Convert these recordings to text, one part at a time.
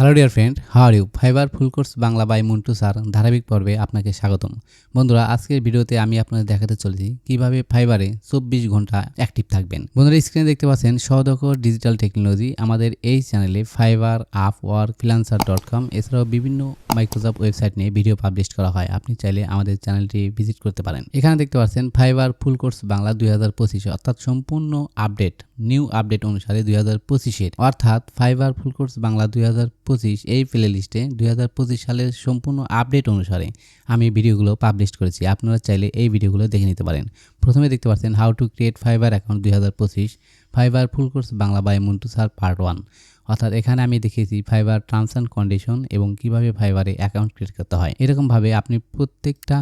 Hello dear friend, how are you? Fiverr full course Bangla by Montu sir ধারাবাহিক পর্বে আপনাকে স্বাগতম। বন্ধুরা, আজকের ভিডিওতে আমি আপনাদের দেখাতে চলেছি কিভাবে ফাইবারে 24 ঘন্টা অ্যাক্টিভ থাকবেন। বন্ধুরা, স্ক্রিনে দেখতে পাচ্ছেন সহদক্ষ ডিজিটাল টেকনোলজি। আমাদের এই চ্যানেলে ফাইবার, আপওয়ার্ক, ফ্রিল্যান্সার.com এছাড়াও বিভিন্ন মাইক্রোসফট ওয়েবসাইট নিয়ে ভিডিও পাবলিশ করা হয়। আপনি চাইলে আমাদের চ্যানেলটি ভিজিট করতে পারেন। এখানে দেখতে পাচ্ছেন ফাইবার ফুল কোর্স বাংলা 2025 অর্থাৎ সম্পূর্ণ আপডেট, নিউ আপডেট অনুসারে 2025-এর অর্থাৎ ফাইবার ফুল কোর্স বাংলা 2025 এই প্লে লিস্টে 2025 সালের সম্পূর্ণ আপডেট অনুসারে আমি ভিডিওগুলো পাবলিশ করেছি। আপনারা চাইলে এই ভিডিওগুলো দেখে নিতে পারেন। প্রথমে দেখতে পাচ্ছেন how to create Fiverr account 2025 Fiverr full course Bangla by Montu sir part 1। অর্থাৎ এখানে আমি দেখিয়েছি ফাইবার টার্মস অ্যান্ড কন্ডিশন এবং কিভাবে ফাইবারে অ্যাকাউন্ট ক্রিয়েট করতে হয়। এরকমভাবে আপনি প্রত্যেকটা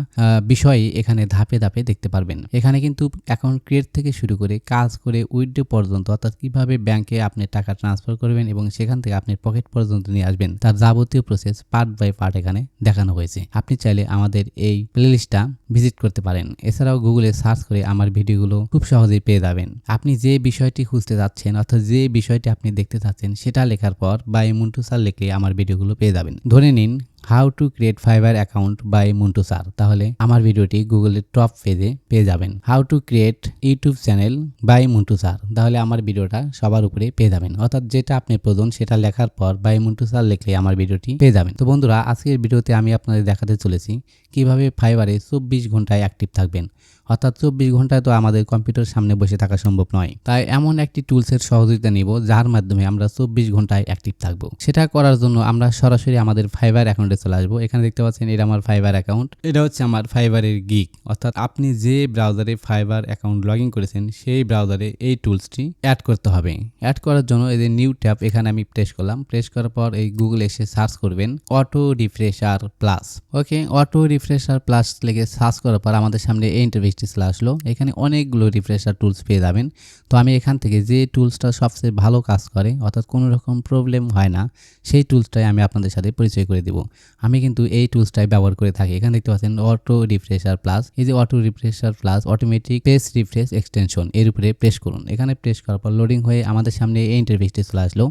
বিষয় এখানে ধাপে ধাপে দেখতে পারবেন। এখানে কিন্তু অ্যাকাউন্ট ক্রিয়েট থেকে শুরু করে কাজ করে উইথড্র পর্যন্ত, অর্থাৎ কিভাবে ব্যাংকে আপনি টাকা ট্রান্সফার করবেন এবং সেখান থেকে আপনি পকেট পর্যন্ত নিয়ে আসবেন, তার যাবতীয় প্রসেস পার্ট বাই পার্ট এখানে দেখানো হয়েছে। আপনি চাইলে আমাদের এই প্লেলিস্টটা ভিজিট করতে পারেন। এছাড়াও গুগলে সার্চ করে আমার ভিডিওগুলো খুব সহজেই পেয়ে যাবেন। আপনি যে বিষয়টি খুঁজতে যাচ্ছেন, অর্থাৎ যে বিষয়টি আপনি দেখতে চাচ্ছেন, সেটা লেখার পর বাই মন্টু স্যার লিখলে আমার ভিডিওগুলো পেয়ে যাবেন। ধরে নিন how to create Fiverr account by Montu sir, তাহলে আমার ভিডিওটি গুগলের টপ পেজে পেয়ে যাবেন। How to create YouTube channel by Montu sir, তাহলে আমার ভিডিওটা সবার উপরে পেয়ে যাবেন। অর্থাৎ যেটা আপনি প্রয়োজন সেটা লেখার পর বাই মন্টু স্যার লিখলে আমার ভিডিওটি পেয়ে যাবেন। তো বন্ধুরা, আজকের ভিডিওতে আমি আপনাদের দেখাতে চলেছি কিভাবে ফাইবারে 24 ঘন্টায় অ্যাক্টিভ থাকবেন। অর্থাৎ 24 ঘন্টায় তো আমাদের কম্পিউটার সামনে বসে থাকা সম্ভব নয়, তাই এমন একটি টুলসের সহযোগিতা নিব যার মাধ্যমে আমরা 24 ঘন্টায় অ্যাক্টিভ থাকবো। সেটা করার জন্য আমরা সরাসরি আমাদের ফাইবার অ্যাকাউন্টে চলে আসবো। এখানে দেখতে পাচ্ছেন এটা আমার ফাইবার অ্যাকাউন্ট। এটা হচ্ছে আমার ফাইবারের গিগ, অর্থাৎ আপনি যে ব্রাউজারে ফাইবার অ্যাকাউন্ট লগ ইন করেছেন সেই ব্রাউজারে এই টুলসটি অ্যাড করতে হবে। অ্যাড করার জন্য এই যে নিউ ট্যাব এখানে আমি প্রেস করলাম। প্রেস করার পর এই গুগলে এসে সার্চ করবেন অটো রিফ্রেশার প্লাস। ওকে, অটো রিফ্রেশার প্লাস লিখে সার্চ করার পর আমাদের সামনে এই ইন্টারফেসটি চলে আসলো। এখানে অনেকগুলো রিফ্রেশার টুলস পেয়ে যাবেন। তো আমি এখান থেকে যে টুলসটা সবচেয়ে ভালো কাজ করে, অর্থাৎ কোনো রকম প্রবলেম হয় না, সেই টুলসটাই আমি আপনাদের সাথে পরিচয় করে দিব। আমি কিন্তু এই টুলসটাই ব্যবহার করে থাকি। এখানে দেখতে পাচ্ছেন অটো রিফ্রেশার প্লাস। এই যে auto refresher plus automatic page refresh extension, এর উপরে প্রেস করুন। এখানে প্রেস করার পর লোডিং হয়ে আমাদের সামনে এই ইন্টারফেসটি চলে আসলো।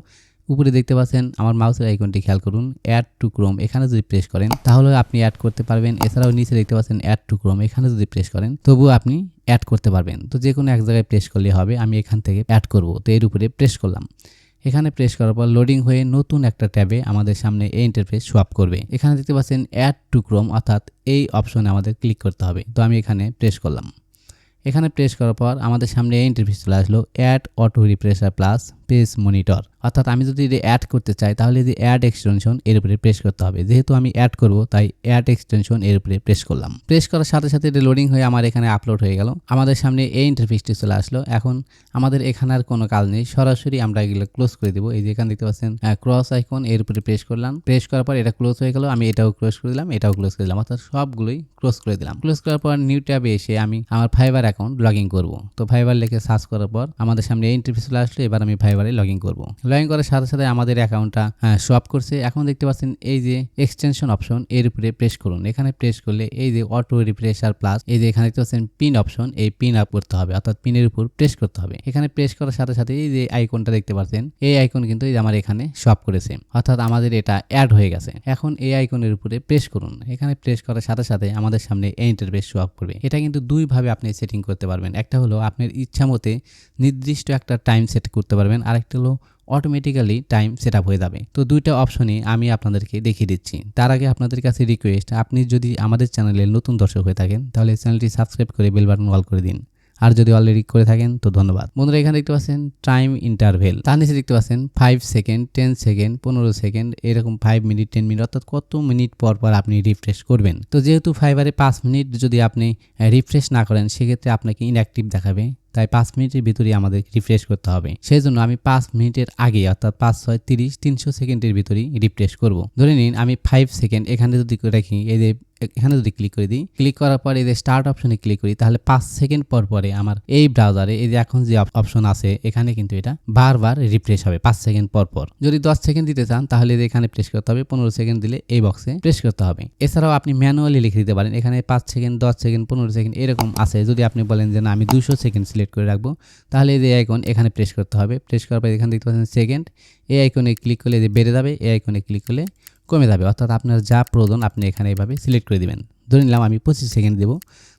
উপরে দেখতে পাচ্ছেন আমার মাউসের আইকনটি খেয়াল করুন, অ্যাড টু ক্রোম, এখানে যদি প্রেস করেন তাহলে আপনি অ্যাড করতে পারবেন। এছাড়াও নিচে দেখতে পাচ্ছেন অ্যাড টু ক্রোম, এখানে যদি প্রেস করেন তবুও আপনি অ্যাড করতে পারবেন। তো যে কোনো এক জায়গায় প্রেস করলে হবে। আমি এখান থেকে অ্যাড করব, তো এর উপরে প্রেস করলাম। এখানে প্রেস করার পর লোডিং হয়ে নতুন একটা ট্যাবে আমাদের সামনে এই ইন্টারফেস শো আপ করবে। এখানে দেখতে পাচ্ছেন অ্যাড টু ক্রোম, অর্থাৎ এই অপশনে আমাদের ক্লিক করতে হবে। তো আমি এখানে প্রেস করলাম। এখানে প্রেস করার পর আমাদের সামনে এই ইন্টারফেস চলে আসলো add auto refresher plus page monitor. অর্থাৎ আমি যদি অ্যাড করতে চাই তাহলে যে অ্যাড এক্সটেনশন এর উপরে প্রেস করতে হবে। যেহেতু আমি অ্যাড করব তাই অ্যাড এক্সটেনশন এর উপরে প্রেস করলাম। প্রেস করার সাথে সাথে লোডিং হয়ে আমার এখানে আপলোড হয়ে গেল। আমাদের সামনে এই ইন্টারফেসটি চলে আসলো। এখন আমাদের এখানে আর কোনো কাজ নেই, সরাসরি আমরা এগুলো ক্লোজ করে দেবো। এই যে এখানে দেখতে পাচ্ছেন ক্রস আইকন, এর উপরে প্রেস করলাম। প্রেস করার পর এটা ক্লোজ হয়ে গেল। আমি এটাও ক্লোজ করে দিলাম, এটাও ক্লোজ করে দিলাম, অর্থাৎ সবগুলোই ক্লোজ করে দিলাম। ক্লোজ করার পর নিউ ট্যাবে এসে আমি আমার ফাইবার অ্যাকাউন্ট লগ ইন করবো। তো ফাইবার লিখে সার্চ করার পর আমাদের সামনে এই ইন্টারফেস চলে আসলো। এবার আমি ফাইবারে লগ ইন করবো। লগ ইন করার সাথে সাথে আমাদের অ্যাকাউন্টটা শো আপ করছে। এখন দেখতে পাচ্ছেন এই যে এক্সটেনশন অপশন, এর উপরে প্রেস করুন। এখানে প্রেস করলে এই যে অটো রিফ্রেশার প্লাস, এই যে এখানে দেখতে পাচ্ছেন পিন অপশন, এই পিন আপ করতে হবে, অর্থাৎ পিনের উপর প্রেস করতে হবে। এখানে প্রেস করার সাথে সাথে এই যে আইকনটা দেখতে পাচ্ছেন, এই আইকন কিন্তু এই যে আমার এখানে শো আপ করেছে, অর্থাৎ আমাদের এটা অ্যাড হয়ে গেছে। এখন এই আইকনের উপরে প্রেস করুন। এখানে প্রেস করার সাথে সাথে আমাদের সামনে এই ইন্টারফেস শো আপ করবে। এটা কিন্তু দুইভাবে আপনি সেটিং করতে পারবেন। একটা হলো আপনার ইচ্ছা মতে নির্দিষ্ট একটা টাইম সেট করতে পারবেন, আরেকটা হলো অটোমেটিক্যালি টাইম সেট আপ হয়ে যাবে। তো দুইটা অপশনই আমি আপনাদেরকে দেখিয়ে দিচ্ছি। তার আগে আপনাদের কাছে রিকোয়েস্ট, আপনি যদি আমাদের চ্যানেলে নতুন দর্শক হয়ে থাকেন তাহলে চ্যানেলটি সাবস্ক্রাইব করে বেল বাটন অল করে দিন, আর যদি অলরেডি করে থাকেন তো ধন্যবাদ। বন্ধুরা, এখানে দেখতে পাচ্ছেন টাইম ইন্টারভেল, তার নিচে দেখতে পাচ্ছেন 5 সেকেন্ড, 10 সেকেন্ড, 15 সেকেন্ড, এরকম 5 মিনিট, 10 মিনিট, অর্থাৎ কত মিনিট পর পর আপনি রিফ্রেশ করবেন। তো যেহেতু ফাইবারে 5 মিনিট যদি আপনি রিফ্রেশ না করেন সেক্ষেত্রে আপনাকে ইনঅ্যাক্টিভ দেখাবে, তাই 5 মিনিটের ভিতরেই আমাদের রিফ্রেশ করতে হবে। সেই জন্য আমি 5 মিনিটের আগে, অর্থাৎ 5, 6, 30, 300 সেকেন্ডের ভিতরেই রিফ্রেশ করব। ধরে নিন আমি 5 সেকেন্ড এখানে যদি রাখি, এই যে এখানে যদি ক্লিক করে দিই, ক্লিক করার পরে এই যে স্টার্ট অপশনে ক্লিক করি, তাহলে 5 সেকেন্ড পর পরে আমার এই ব্রাউজারে এই যে এখন যে অপশন আছে এখানে কিন্তু এটা বারবার রিফ্রেশ হবে 5 সেকেন্ড পর পর। যদি 10 সেকেন্ড দিতে চান তাহলে এখানে প্রেস করতে হবে, 15 সেকেন্ড দিলে এই বক্সে প্রেস করতে হবে। এছাড়াও আপনি ম্যানুয়ালি লিখে দিতে পারেন, এখানে 5 সেকেন্ড, 10 সেকেন্ড, 15 সেকেন্ড এরকম আছে। যদি আপনি বলেন যে না আমি 200 সেকেন্ড সিলেক্ট করে রাখবো, তাহলে এই যে আইকন এখানে প্রেস করতে হবে। প্রেস করার পর এখানে দেখতে পাচ্ছেন সেকেন্ড, এই আইকনে ক্লিক করলে যে বেড়ে যাবে, এই আইকনে ক্লিক করলে কমে যাবে। অর্থাৎ আপনার যা প্রয়োজন আপনি এখানে এইভাবে সিলেক্ট করে দিবেন। ধরে নিলাম আমি 25 সেকেন্ড দেবো,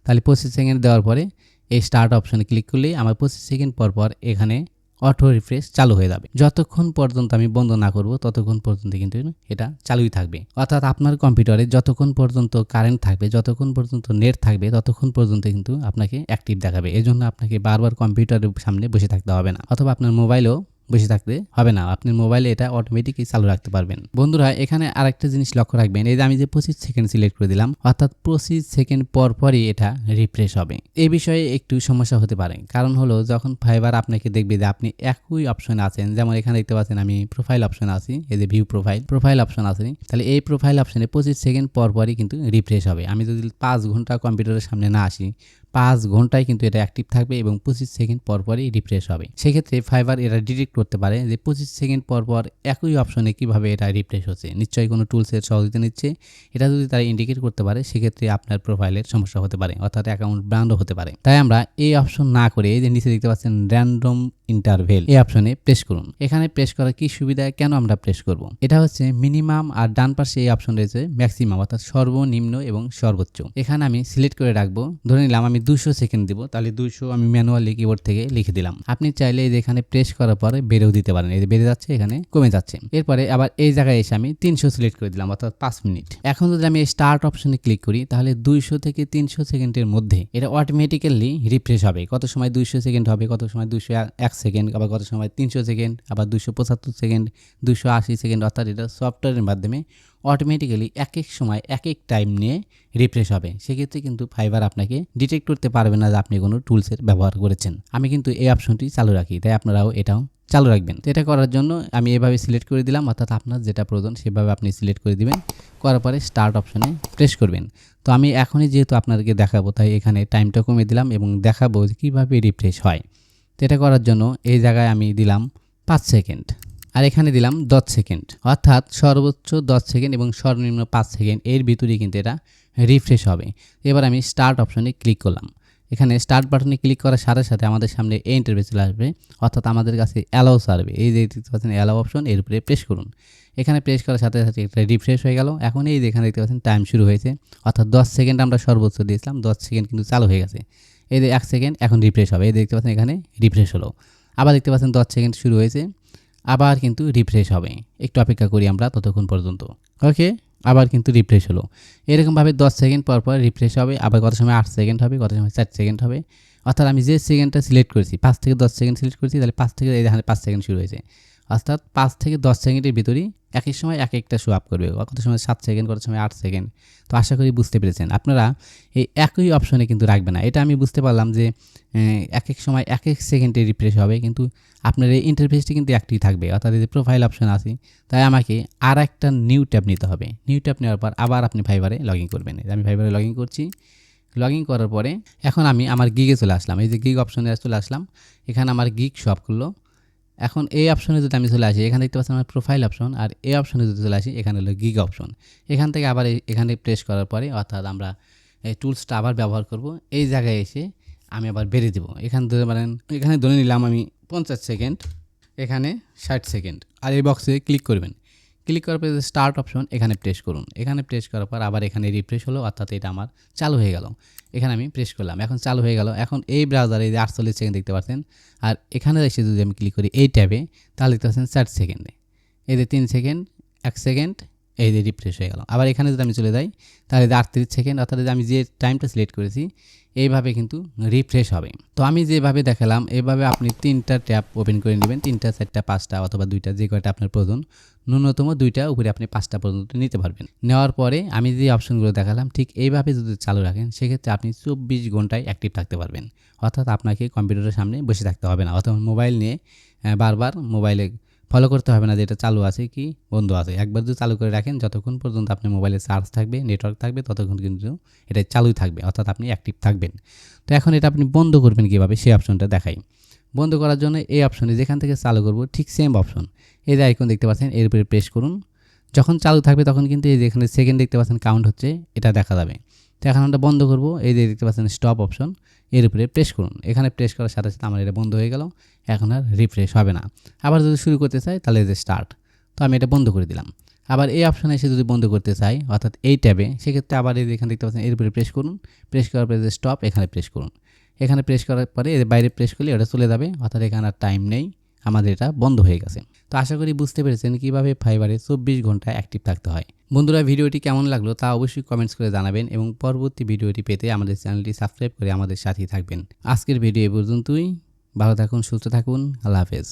তাহলে 25 সেকেন্ড দেওয়ার পরে এই স্টার্ট অপশনে ক্লিক করলেই আমার 25 সেকেন্ড পর পর এখানে অটো রিফ্রেশ চালু হয়ে যাবে। যতক্ষণ পর্যন্ত আমি বন্ধ না করব ততক্ষণ পর্যন্ত কিন্তু এটা চালুই থাকবে। অর্থাৎ আপনার কম্পিউটারে যতক্ষণ পর্যন্ত কারেন্ট থাকবে, যতক্ষণ পর্যন্ত নেট থাকবে, ততক্ষণ পর্যন্ত কিন্তু আপনাকে অ্যাক্টিভ দেখাবে। এজন্য আপনাকে বারবার কম্পিউটারের সামনে বসে থাকতে হবে না, অথবা আপনার মোবাইলেও বসে থাকতে হবে না, আপনি মোবাইলে এটা অটোমেটিকই চালু রাখতে পারবেন। বন্ধুরা এখানে আরেকটা জিনিস লক্ষ্য রাখবেন, এই যে আমি যে 25 সেকেন্ড সিলেক্ট করে দিলাম, অর্থাৎ 25 সেকেন্ড পর পরই এটা রিফ্রেশ হবে। এই বিষয়ে একটু সমস্যা হতে পারে, কারণ হলো যখন ফাইবার আপনাকে দেখবে যে আপনি একই অপশনে আছেন, যেমন এখানে দেখতে পাচ্ছেন আমি প্রোফাইল অপশনে আছি, এই যে ভিউ প্রোফাইল অপশন আছে, তাহলে এই প্রোফাইল অপশনে 25 সেকেন্ড পর পরই কিন্তু রিফ্রেশ হবে। আমি যদি 5 ঘন্টা কম্পিউটারের সামনে না আসি, 5 ঘন্টায় কিন্তু এটা অ্যাক্টিভ থাকবে এবং 25 সেকেন্ড পর পরই রিফ্রেশ হবে। সেক্ষেত্রে ফাইবার এটা ডিটেক্ট করতে পারে যে 25 সেকেন্ড পর পর একই অপশনে কিভাবে এটা রিফ্রেশ হচ্ছে, নিশ্চয়ই কোনো টুলসের সহযোগিতা নিচ্ছে। এটা যদি তারা ইন্ডিকেট করতে পারে সেক্ষেত্রে আপনার প্রোফাইলের সমস্যা হতে পারে, অর্থাৎ অ্যাকাউন্ট ব্র্যান্ডও হতে পারে। তাই আমরা এই অপশন না করে এই যে নিচে দেখতে পাচ্ছেন র্যান্ডম ইন্টারভেল, এই অপশনে প্রেস করুন। এখানে প্রেস করার কি সুবিধা, কেন আমরা প্রেস করব, এটা হচ্ছে মিনিমাম, আর ডান পাশে এই অপশন রয়েছে ম্যাক্সিমাম, অর্থাৎ সর্বনিম্ন এবং সর্বোচ্চ। এখানে আমি সিলেক্ট করে রাখবো, ধরে নিলাম আমি 200 সেকেন্ড দিব, তাহলে 200 আমি ম্যানুয়ালি কিবোর্ড থেকে লিখে দিলাম। আপনি চাইলে এই যে এখানে প্রেস করার পরে বেড়েও দিতে পারেন, এই যে বেড়ে যাচ্ছে, এখানে কমে যাচ্ছে। এরপরে আবার এই জায়গায় এসে আমি 300 সিলেক্ট করে দিলাম, অর্থাৎ 5 মিনিট। এখন যদি আমি স্টার্ট অপশনে ক্লিক করি, তাহলে 200 থেকে 300 সেকেন্ডের মধ্যে এটা অটোমেটিক্যালি রিফ্রেশ হবে। কত সময় 200 সেকেন্ড হবে, কত সময় 201 সেকেন্ড, আবার কত সময় 300 সেকেন্ড, আবার 275 সেকেন্ড, 280 সেকেন্ড, অর্থাৎ এটা সফটওয়্যারের মাধ্যমে অটোমেটিক্যালি এক এক সময় এক এক টাইম নিয়ে রিফ্রেশ হবে। সেক্ষেত্রে কিন্তু ফাইবার আপনাকে ডিটেক্ট করতে পারবে না যে আপনি কোনো টুলসের ব্যবহার করেছেন। আমি কিন্তু এই অপশনটি চালু রাখি, তাই আপনারাও এটাও চালু রাখবেন। তো এটা করার জন্য আমি এভাবে সিলেক্ট করে দিলাম, অর্থাৎ আপনার যেটা প্রয়োজন সেভাবে আপনি সিলেক্ট করে দিবেন। করার পরে স্টার্ট অপশনে প্রেস করবেন। তো আমি এখনই যেহেতু আপনাদেরকে দেখাবো, তাই এখানে টাইমটা কমিয়ে দিলাম এবং দেখাবো যে কীভাবে রিফ্রেশ হয়। তো এটা করার জন্য এই জায়গায় আমি দিলাম 5 সেকেন্ড, আর এখানে দিলাম 10 সেকেন্ড, অর্থাৎ সর্বোচ্চ 10 সেকেন্ড এবং সর্বনিম্ন 5 সেকেন্ড এর ভিতরেই কিন্তু এটা রিফ্রেশ হবে। এবার আমি স্টার্ট অপশনে ক্লিক করলাম। এখানে স্টার্ট বাটনে ক্লিক করার সাথে সাথে আমাদের সামনে এই ইন্টারফেস চলে আসবে, অর্থাৎ আমাদের কাছে অ্যালাউ সার্ভে, এই যে দেখতে পাচ্ছেন অ্যালাউ অপশন, এর উপরে প্রেস করুন। এখানে প্রেস করার সাথে সাথে এটা রিফ্রেশ হয়ে গেল। এখন এই যে এখানে দেখতে পাচ্ছেন টাইম শুরু হয়েছে, অর্থাৎ 10 সেকেন্ড আমরা সর্বোচ্চ দিয়েছিলাম, 10 সেকেন্ড কিন্তু চালু হয়ে গেছে। এই যে 1 সেকেন্ড এখন রিফ্রেশ হবে, এই দেখতে পাচ্ছেন এখানে রিফ্রেশ হলো। আবার দেখতে পাচ্ছেন 10 সেকেন্ড শুরু হয়েছে, আবার কিন্তু রিফ্রেশ হবে। একটু অপেক্ষা করি আমরা ততক্ষণ পর্যন্ত। ওকে, আবার কিন্তু রিফ্রেশ হলো। এরকমভাবে 10 সেকেন্ড পর পর রিফ্রেশ হবে। আবার কত সময় 8 সেকেন্ড হবে, কত সময় 4 সেকেন্ড হবে। অর্থাৎ আমি যে সেকেন্ডটা সিলেক্ট করেছি 5 থেকে 10 সেকেন্ড সিলেক্ট করেছি, তাহলে 5 থেকে এই দেখেন 5 সেকেন্ড শুরু হয়েছে। অর্থাৎ 5 থেকে 10 সেকেন্ডের ভিতরেই একই সময় এক একটা শো আপ করবে, কত সময় 7 সেকেন্ড, কত সময় 8 সেকেন্ড। তো আশা করি বুঝতে পেরেছেন। আপনারা এই একই অপশনে কিন্তু রাখবেন না। এটা আমি বুঝতে পারলাম যে এক এক সময় এক এক সেকেন্ডে রিফ্রেশ হবে, কিন্তু আপনার এই ইন্টারফেসটি কিন্তু একটি থাকবে, অর্থাৎ এই যে প্রোফাইল অপশন আছে, তাই আমাকে আর একটা নিউ ট্যাব নিতে হবে। নিউ ট্যাব নেওয়ার পর আবার আপনি ফাইবারে লগ ইন করবেন। আমি ফাইবারে লগ ইন করছি। লগ ইন করার পরে এখন আমি আমার গিগে চলে আসলাম, এই যে গিগ অপশনে চলে আসলাম। এখানে আমার গিগ শপ করলো। এখন এই অপশনে যদি আমি চলে আসি, এখানে দেখতে পাচ্ছেন আমার প্রোফাইল অপশন, আর এই অপশনে যদি চলে আসি এখানে হলো গিগ অপশন। এখান থেকে আবার এখানে প্রেস করার পরে, অর্থাৎ আমরা এই টুলসটা আবার ব্যবহার করব। এই জায়গায় এসে আমি আবার বেড়ে দেবো। এখানে ধরে পারেন, এখানে ধরে নিলাম আমি 50 সেকেন্ড, এখানে 60 সেকেন্ড, আর এই বক্সে ক্লিক করবেন। ক্লিক করার পরে স্টার্ট অপশন এখানে প্রেস করুন। এখানে প্রেস করার পর আবার এখানে রিফ্রেশ হলো, অর্থাৎ এটা আমার চালু হয়ে গেল। এখানে আমি প্রেস করলাম, এখন চালু হয়ে গেল। এখন এই ব্রাউজারে এই যে 48 সেকেন্ড দেখতে পাচ্ছেন, আর এখানে এসে যদি আমি ক্লিক করি এই ট্যাবে, তাহলে দেখতে পাচ্ছেন 60 সেকেন্ডে, এই যে 3 সেকেন্ড, 1 সেকেন্ড, এই যে রিফ্রেশ হয়ে গেল। আবার এখানে যদি আমি চলে যাই, তাহলে 38 সেকেন্ড, অর্থাৎ আমি যে টাইমটা সিলেক্ট করেছি এইভাবে কিন্তু রিফ্রেশ হবে। তো আমি যেভাবে দেখালাম এইভাবে আপনি 3টা ট্যাব ওপেন করে নেবেন, 3টা 4টা 5টা অথবা 2টা, যে কয়টা আপনার প্রয়োজন। ন্যূনতম 2টা, উপরে আপনি 5টা পর্যন্ত নিতে পারবেন। নেওয়ার পরে আমি যে অপশনগুলো দেখালাম ঠিক এইভাবে যদি চালু রাখেন, সেক্ষেত্রে আপনি 24 ঘন্টায় অ্যাক্টিভ থাকতে পারবেন। অর্থাৎ আপনাকে কম্পিউটারের সামনে বসে থাকতে হবে না, অথবা মোবাইল নিয়ে বারবার মোবাইলে ফলো করতে হবে না যে এটা চালু আছে কি বন্ধ আছে। একবার যদি চালু করে রাখেন যতক্ষণ পর্যন্ত আপনার মোবাইলে চার্জ থাকবে, নেটওয়ার্ক থাকবে, ততক্ষণ কিন্তু এটা চালুই থাকবে, অর্থাৎ আপনি অ্যাক্টিভ থাকবেন। তো এখন এটা আপনি বন্ধ করবেন কীভাবে সেই অপশনটা দেখাই। বন্ধ করার জন্য এই অপশনে যেখান থেকে চালু করব ঠিক সেম অপশন, এই যে আইকন দেখতে পাচ্ছেন এর উপরে প্রেস করুন। যখন চালু থাকবে তখন কিন্তু এই যে এখানে সেকেন্ড দেখতে পাচ্ছেন কাউন্ট হচ্ছে, এটা দেখা যাবে। তো এখন আমরা বন্ধ করব, এই যে দেখতে পাচ্ছেন স্টপ অপশন, এর উপরে প্রেস করুন। এখানে প্রেস করার সাথে সাথে আমার এটা বন্ধ হয়ে গেল, এখন আর রিফ্রেশ হবে না। আবার যদি শুরু করতে চাই তাহলে এই যে স্টার্ট, তো আমি এটা বন্ধ করে দিলাম। আবার এই অপশানে এসে যদি বন্ধ করতে চাই অর্থাৎ এই ট্যাবে, সেক্ষেত্রে আবার এই যে এখানে দেখতে পাচ্ছেন এর উপরে প্রেস করুন। প্রেস করার পরে যে স্টপ এখানে প্রেস করুন। এখানে প্রেস করার পরে এর বাইরে প্রেস করলে ওটা চলে যাবে, অর্থাৎ এখানে আর টাইম নেই, আমাদের এটা বন্ধ হয়ে গেছে। তো আশা করি বুঝতে পেরেছেন কীভাবে ফাইবারে 24 ঘন্টা অ্যাক্টিভ থাকতে হয়। বন্ধুরা, ভিডিওটি কেমন লাগলো তা অবশ্যই কমেন্টস করে জানাবেন এবং পরবর্তী ভিডিওটি পেতে আমাদের চ্যানেলটি সাবস্ক্রাইব করে আমাদের সাথেই থাকবেন। আজকের ভিডিও এ পর্যন্তই। ভালো থাকুন, সুস্থ থাকুন, আল্লাহ হাফেজ।